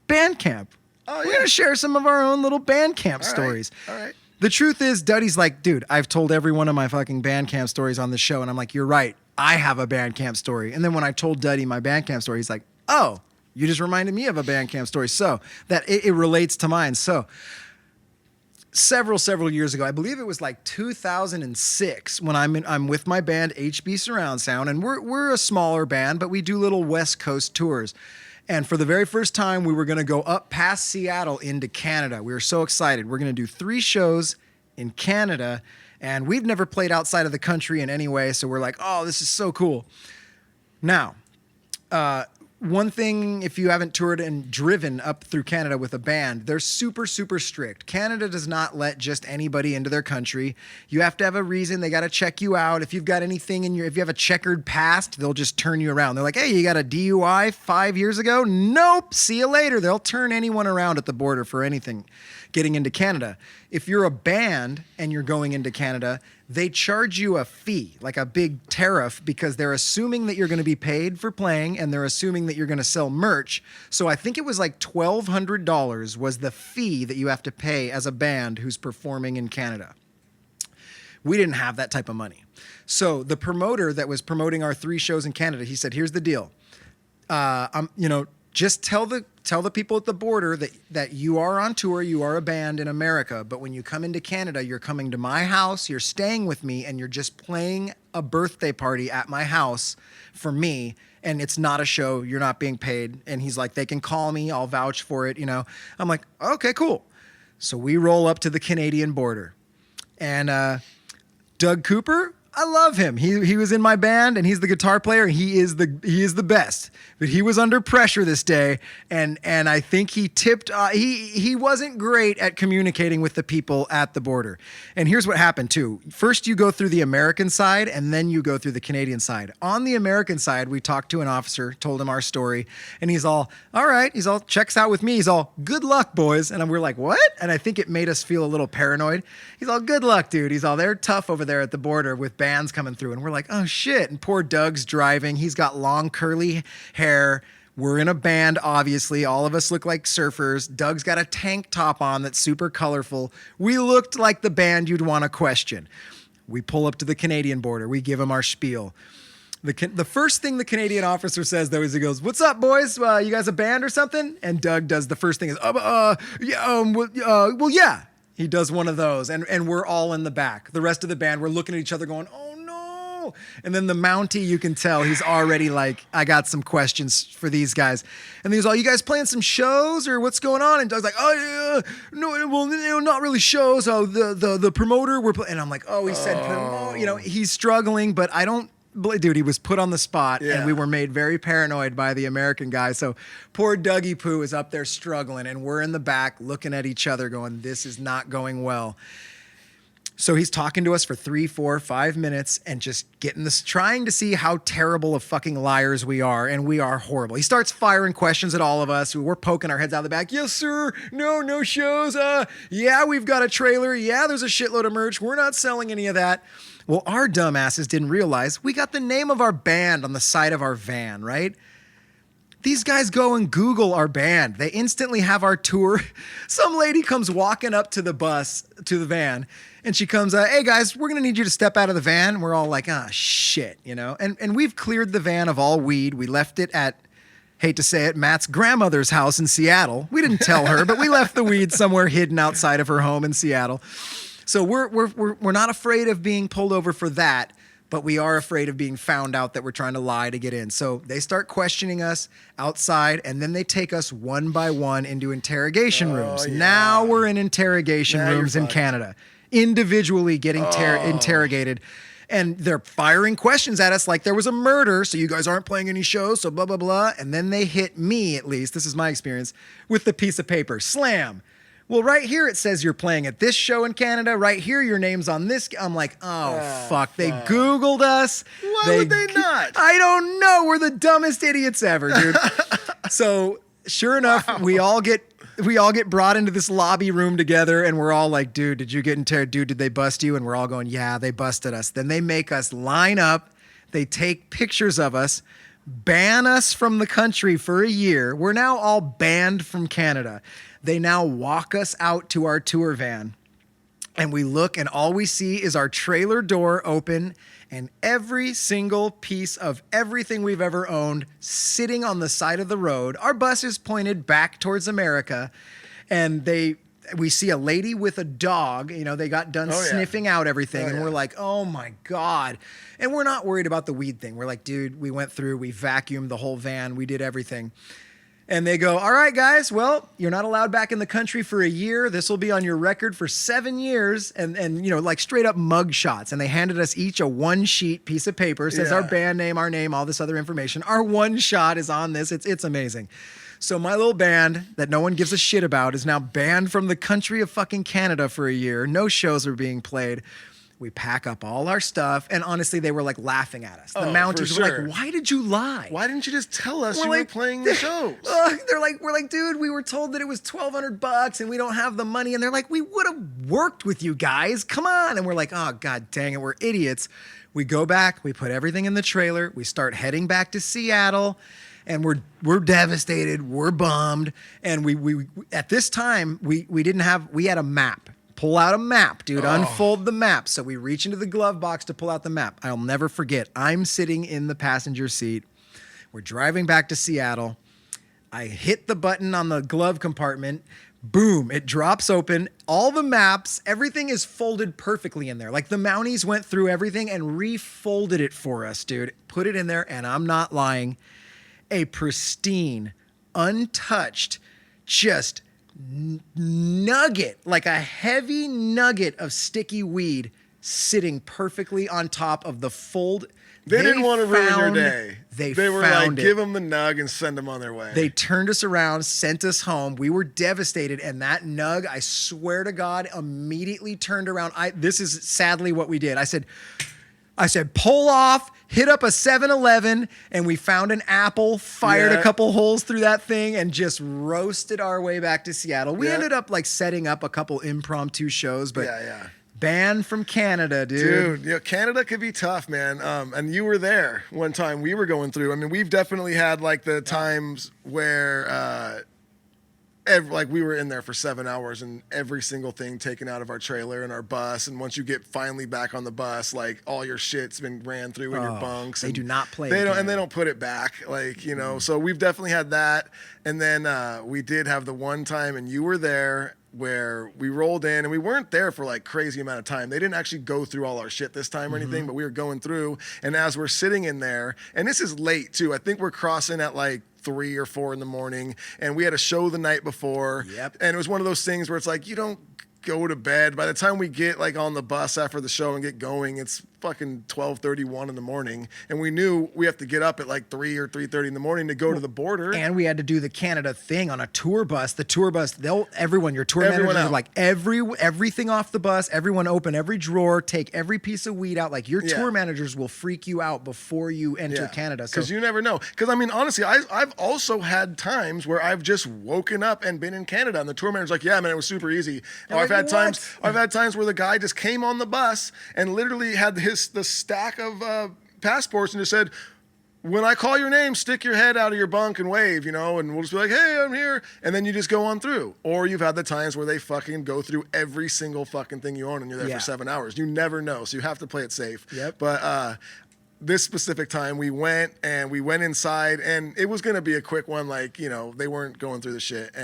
Bandcamp. Oh, We're yeah. going to share some of our own little Bandcamp stories. All right. The truth is, Duddy's like, dude, I've told every one of my fucking Bandcamp stories on the show. And I'm like, you're right. I have a Bandcamp story. And then when I told Duddy my Bandcamp story, he's like, oh, you just reminded me of a Bandcamp story. So that it relates to mine. So several years ago. I believe it was like 2006 when I'm with my band HB Surround Sound, and we're a smaller band, but we do little West Coast tours. And for the very first time, we were going to go up past Seattle into Canada. We were so excited. We're going to do 3 shows in Canada, and we've never played outside of the country in any way, so we're like, oh, this is so cool. Now, one thing, if you haven't toured and driven up through Canada with a band, they're super, super strict. Canada does not let just anybody into their country. You have to have a reason. They got to check you out. If you've got anything if you have a checkered past, they'll just turn you around. They're like, hey, you got a DUI 5 years ago? Nope. See you later. They'll turn anyone around at the border for anything getting into Canada. If you're a band and you're going into Canada, they charge you a fee, like a big tariff, because they're assuming that you're going to be paid for playing and they're assuming that you're going to sell merch. So I think it was like $1,200 was the fee that you have to pay as a band who's performing in Canada. We didn't have that type of money. So the promoter that was promoting our 3 shows in Canada, he said, here's the deal. Just tell the people at the border that you are on tour, you are a band in America, but when you come into Canada, you're coming to my house, you're staying with me, and you're just playing a birthday party at my house for me, and it's not a show, you're not being paid. And he's like, they can call me, I'll vouch for it, I'm like, okay, cool. So we roll up to the Canadian border, and Doug Cooper, I love him. He was in my band, and he's the guitar player. He is the best. But he was under pressure this day, and I think he tipped. He wasn't great at communicating with the people at the border. And here's what happened too. First, you go through the American side, and then you go through the Canadian side. On the American side, we talked to an officer, told him our story, and he's all right. He's all checks out with me. He's all, good luck, boys. And we're like, what? And I think it made us feel a little paranoid. He's all, good luck, dude. He's all, they're tough over there at the border with bands coming through. And we're like, oh shit. And poor Doug's driving. He's got long curly hair. We're in a band, obviously. All of us look like surfers. Doug's got a tank top on that's super colorful. We looked like the band you'd want to question. We pull up to the Canadian border. We give him our spiel. The first thing the Canadian officer says, though, is he goes, what's up, boys? You guys a band or something? And Doug does the first thing is, yeah. He does one of those, and we're all in the back. The rest of the band, we're looking at each other going, oh no. And then the Mountie, you can tell he's already like, I got some questions for these guys. And he's all, you guys playing some shows or what's going on? And Doug's like, oh yeah, no, well, not really shows. Oh, the promoter we're playing. And I'm like, oh, he said, he's struggling, but I don't. Dude, he was put on the spot, and we were made very paranoid by the American guy. So poor Dougie Poo is up there struggling, and we're in the back looking at each other going, this is not going well. So he's talking to us for 3, 4, 5 minutes and just getting this, trying to see how terrible of fucking liars we are, and we are horrible. He starts firing questions at all of us. We're poking our heads out of the back. Yes, sir. No shows. Yeah, we've got a trailer. Yeah, there's a shitload of merch. We're not selling any of that. Well, our dumbasses didn't realize we got the name of our band on the side of our van, right? These guys go and Google our band. They instantly have our tour. Some lady comes walking up to the van, and she comes, hey guys, we're going to need you to step out of the van. We're all like, shit, And we've cleared the van of all weed. We left it at, hate to say it, Matt's grandmother's house in Seattle. We didn't tell her, but we left the weed somewhere hidden outside of her home in Seattle. So we're not afraid of being pulled over for that, but we are afraid of being found out that we're trying to lie to get in. So they start questioning us outside, and then they take us one by one into interrogation rooms. Yeah. Now we're in interrogation rooms in Canada, individually getting interrogated. And they're firing questions at us like there was a murder, so you guys aren't playing any shows, so blah, blah, blah. And then they hit me, at least, this is my experience, with the piece of paper. Slam. Well, right here it says you're playing at this show in Canada. Right here, your name's on this. I'm like, fuck. They Googled us. Why would they not? I don't know. We're the dumbest idiots ever, dude. So sure enough, we all get brought into this lobby room together, and we're all like, dude, did you get interrogated? Dude, did they bust you? And we're all going, yeah, they busted us. Then they make us line up. They take pictures of us, ban us from the country for a year. We're now all banned from Canada. They now walk us out to our tour van, and we look, and all we see is our trailer door open and every single piece of everything we've ever owned sitting on the side of the road. Our bus is pointed back towards America, and they we see a lady with a dog. You know, they got done sniffing out everything, and we're like, oh my God. And we're not worried about the weed thing. We're like, dude, we went through, we vacuumed the whole van, we did everything. And they go, all right, guys, well, you're not allowed back in the country for a year. This will be on your record for 7 years. And you know, like straight up mug shots. And they handed us each a 1-sheet piece of paper. It says our band name, our name, all this other information. Our 1 shot is on this. It's amazing. So my little band that no one gives a shit about is now banned from the country of fucking Canada for a year. No shows are being played. We pack up all our stuff, and honestly, they were like laughing at us. The Mounties were like, "Why did you lie? Why didn't you just tell us were playing the shows?" We're like, dude, we were told that it was $1,200 and we don't have the money. And they're like, we would have worked with you guys. Come on. And we're like, oh God dang it, we're idiots. We go back, we put everything in the trailer, we start heading back to Seattle, and we're devastated, we're bummed, and we at this time we had a map. Pull out a map, dude. Unfold the map. So we reach into the glove box to pull out the map. I'll never forget. I'm sitting in the passenger seat. We're driving back to Seattle. I hit the button on the glove compartment. Boom, it drops open. All the maps, everything is folded perfectly in there. Like the Mounties went through everything and refolded it for us, dude. Put it in there, and I'm not lying. A pristine, untouched, just nugget, like a heavy nugget of sticky weed sitting perfectly on top of the fold. They didn't want to ruin your day. They were like, give them the nug and send them on their way. They turned us around, sent us home. We were devastated. And that nug, I swear to God, immediately turned around. This is sadly what we did. I said, pull off, hit up a 7-Eleven, and we found an apple, fired a couple holes through that thing, and just roasted our way back to Seattle. We ended up like setting up a couple impromptu shows, but banned from Canada, dude. Dude, Canada could be tough, man. And you were there one time we were going through. I mean, we've definitely had like the times where we were in there for 7 hours and every single thing taken out of our trailer and our bus. And once you get finally back on the bus, like all your shit's been ran through in your bunks. They do not play. They don't put it back. Like, you know, so we've definitely had that. And then we did have the one time, and you were there, where we rolled in, and we weren't there for like crazy amount of time. They didn't actually go through all our shit this time or anything, but we were going through. And as we're sitting in there, and this is late too, I think we're crossing at like 3 or 4 in the morning, and we had a show the night before. And it was one of those things where it's like, you don't go to bed. By the time we get like on the bus after the show and get going, it's fucking 12:31 in the morning, and we knew we have to get up at like 3 or 3:30 in the morning to go to the border. And we had to do the Canada thing on a tour bus. The tour bus, your tour managers are like, everything off the bus, everyone open every drawer, take every piece of weed out. Like your tour managers will freak you out before you enter Canada. Because you never know. Because I mean, honestly, I've also had times where I've just woken up and been in Canada, and the tour manager's like, yeah, man, it was super easy. I've had times where the guy just came on the bus and literally had the stack of passports and just said, when I call your name, stick your head out of your bunk and wave, you know, and we'll just be like, hey, I'm here. And then you just go on through. Or you've had the times where they fucking go through every single fucking thing you own and you're there for 7 hours. You never know. So you have to play it safe. But this specific time we went inside, and it was going to be a quick one. Like, you know, they weren't going through the shit.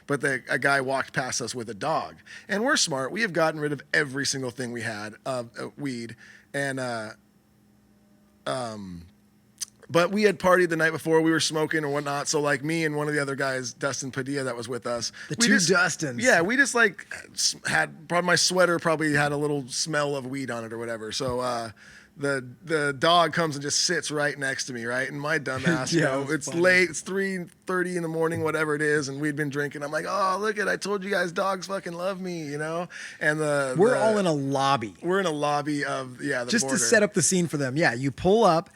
But a guy walked past us with a dog, and we're smart. We have gotten rid of every single thing we had of weed. But we had partied the night before. We were smoking and whatnot. So like me and one of the other guys, Dustin Padilla, that was with us. Dustins. Yeah, we just like had, probably my sweater probably had a little smell of weed on it or whatever. So the dog comes and just sits right next to me, right? And my dumbass, you know, it's funny. Late, it's 3:30 in the morning, whatever it is, and we'd been drinking. I'm like, oh, look I told you guys dogs fucking love me, you know? And we're all in a lobby. We're in a lobby of, the just border. To set up the scene for them. Yeah, you pull up.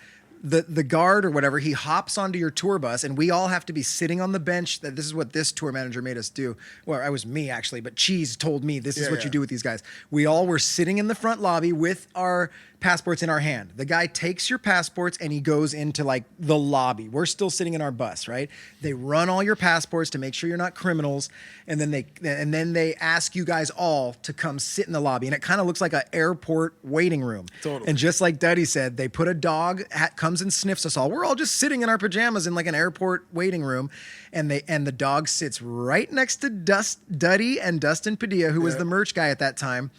The guard or whatever, he hops onto your tour bus, and we all have to be sitting on the bench. This is what this tour manager made us do. Well, it was me, actually, but Cheese told me this is what you do with these guys. We all were sitting in the front lobby with our passports in our hand. The guy takes your passports and he goes into like the lobby. We're still sitting in our bus, right? They run all your passports to make sure you're not criminals, and then they ask you guys all to come sit in the lobby, and it kind of looks like an airport waiting room. Totally. And just like Duddy said, they put a dog, come comes and sniffs us all. We're all just sitting in our pajamas in like an airport waiting room, and the dog sits right next to Duddy and Dustin Padilla, who was the merch guy at that time.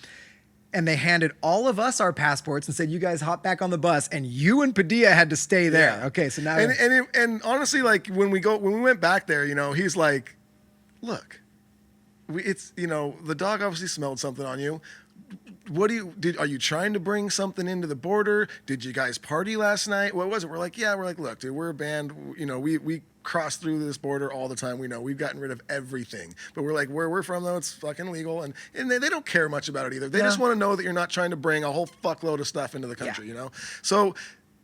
And they handed all of us our passports and said, "You guys hop back on the bus," and you and Padilla had to stay there. Yeah. Okay, so now and honestly, like when we went back there, he's like, "Look, the dog obviously smelled something on you. Are you trying to bring something into the border? Did you guys party last night? What was it?" We're like, "Look, dude, we're a band. We cross through this border all the time. We know we've gotten rid of everything, but we're like, where we're from though, it's fucking legal." And they don't care much about it either. They just want to know that you're not trying to bring a whole fuckload of stuff into the country, So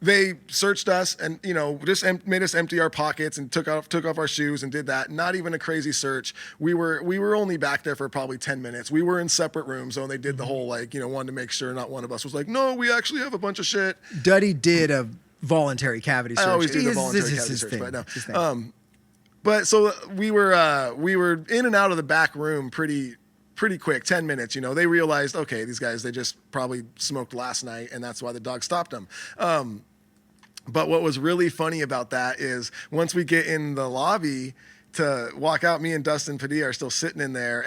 they searched us and, just made us empty our pockets and took off our shoes and did that. Not even a crazy search. We were only back there for probably 10 minutes. We were in separate rooms, so they did the whole, wanted to make sure not one of us was like, "No, we actually have a bunch of shit." Duddy did a voluntary cavity search. I always do the voluntary cavity search right now. But so we were in and out of the back room pretty quick, 10 minutes. They realized, okay, these guys, they just probably smoked last night, and that's why the dog stopped them. But what was really funny about that is once we get in the lobby to walk out, me and Dustin Padilla are still sitting in there,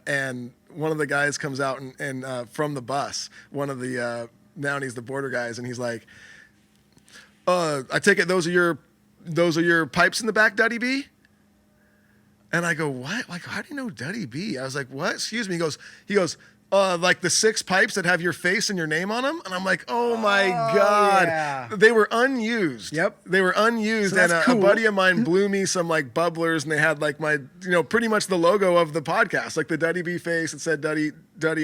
and one of the guys comes out and from the bus, one of the Mounties, the border guys, and he's like, "I take it those are your pipes in the back, Duddy B?" And I go, "What? Like, how do you know Duddy B?" I was like, "What? Excuse me." He goes, "Like the 6 pipes that have your face and your name on them?" And I'm like, "Oh my God." Yeah. They were unused. Yep. They were unused. So and that's a cool. buddy of mine blew me some like bubblers, and they had like my, pretty much the logo of the podcast, like the Duddy B face. It said Duddy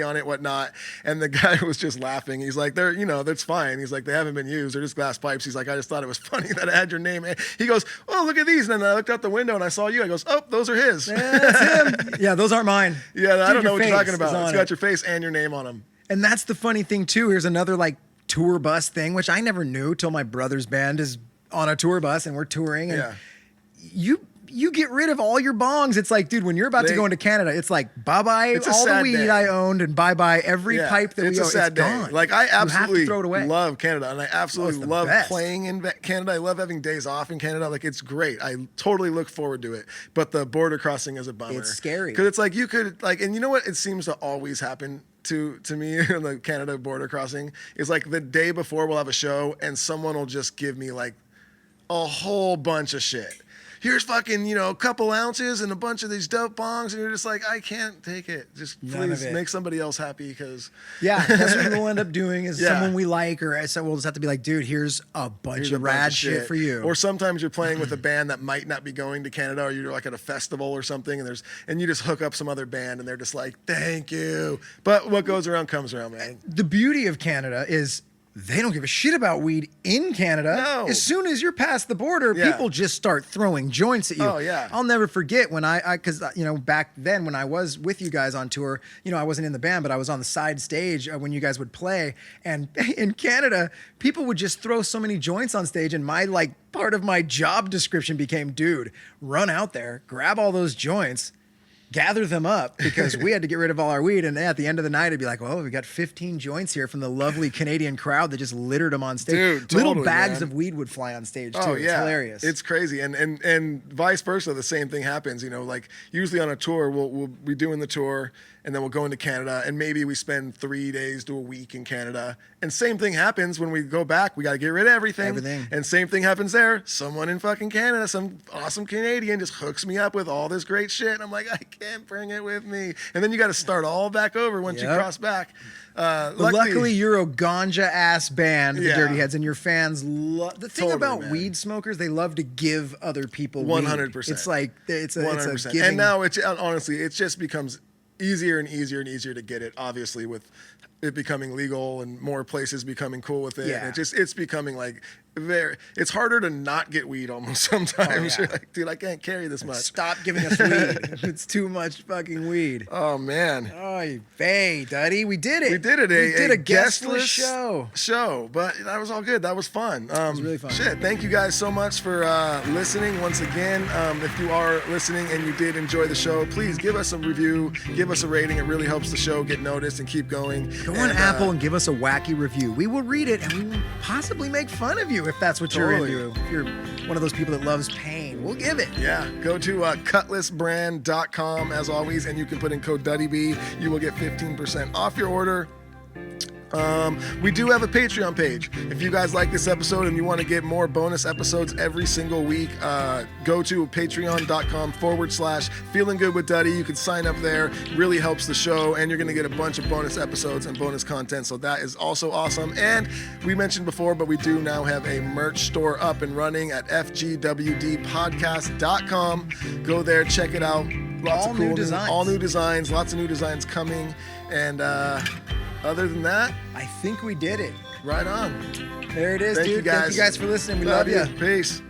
on it, whatnot. And the guy was just laughing. He's like, that's fine. He's like, "They haven't been used. They're just glass pipes." He's like, "I just thought it was funny that I had your name." He goes, "Oh, look at these." And then I looked out the window and I saw you. I goes, "Oh, those are his." That's him. Yeah, those aren't mine. Yeah, I don't know your what you're talking face about. is on It's it. got your face and your name on them. And that's the funny thing too. Here's another like tour bus thing, which I never knew till my brother's band is on a tour bus and we're touring. And you get rid of all your bongs. It's like, dude, when you're about to go into Canada, it's like bye-bye all the weed I owned and bye-bye every pipe that we owned. It's a sad day. Gone. Like, I absolutely throw it away. love Canada, and I absolutely love best. playing in Canada. I love having days off in Canada. Like, it's great. I totally look forward to it. But the border crossing is a bummer. It's scary. Because it's like you could, like, and you know what? It seems to always happen to me in the Canada border crossing is like the day before we'll have a show and someone will just give me like a whole bunch of shit. Here's fucking, a couple ounces and a bunch of these dope bongs, and you're just like, I can't take it. Just please make somebody else happy, because that's what we'll end up doing is someone we like, or so we'll just have to be like, dude, here's a bunch of rad shit for you. Or sometimes you're playing with a band that might not be going to Canada, or you're like at a festival or something, and you just hook up some other band, and they're just like, thank you. But what goes around comes around, man. The beauty of Canada is they don't give a shit about weed in Canada. No. As soon as you're past the border, people just start throwing joints at you. Oh, yeah. I'll never forget when because back then when I was with you guys on tour, I wasn't in the band, but I was on the side stage when you guys would play. And in Canada, people would just throw so many joints on stage, and my part of my job description became, dude, run out there, grab all those joints, gather them up, because we had to get rid of all our weed. And at the end of the night, it'd be like, "Oh, we got 15 joints here from the lovely Canadian crowd that just littered them on stage." Dude, totally, little bags man. of weed would fly on stage too. Oh, It's yeah. hilarious. It's crazy. And vice versa, the same thing happens. Like usually on a tour, we'll be doing the tour, and then we'll go into Canada, and maybe we spend 3 days to a week in Canada. And same thing happens when we go back. We got to get rid of everything. And same thing happens there. Someone in fucking Canada, some awesome Canadian, just hooks me up with all this great shit. And I'm like, I can't bring it with me. And then you got to start all back over once you cross back. Luckily, you're a ganja ass band, the Dirty Heads, and your fans love. The thing about weed smokers, they love to give other people 100%. weed. It's like it's a 100%. giving. And now honestly, it just becomes easier and easier and easier to get it, obviously, with it becoming legal and more places becoming cool with it. Yeah. And it's becoming like it's harder to not get weed almost sometimes. Oh, yeah. You're like, dude, I can't carry this much. Stop giving us weed. It's too much fucking weed. Oh, man. Oh, hey, Duddy, we did it. We did it. We did a guestless show, but that was all good. That was fun. It was really fun. Shit, thank you guys so much for listening once again. If you are listening and you did enjoy the show, please give us a review, give give us a rating. It really helps the show get noticed and keep going. Go on Apple and give us a wacky review. We will read it and we will possibly make fun of you if that's what Totally. you're into. If you're one of those people that loves pain, we'll give it. Yeah, go to cutlassbrand.com as always, and you can put in code DuddyB. You will get 15% off your order. We do have a Patreon page. If you guys like this episode and you want to get more bonus episodes every single week, go to patreon.com/Feeling Good with Duddy. You can sign up there. It really helps the show, and you're going to get a bunch of bonus episodes and bonus content. So that is also awesome. And we mentioned before, but we do now have a merch store up and running at FGWDpodcast.com. Go there, check it out. Lots of cool designs. all new designs. Lots of new designs coming. And other than that, I think we did it. right on. There it is, Thank dude. you guys. Thank you guys for listening. We love you. Peace.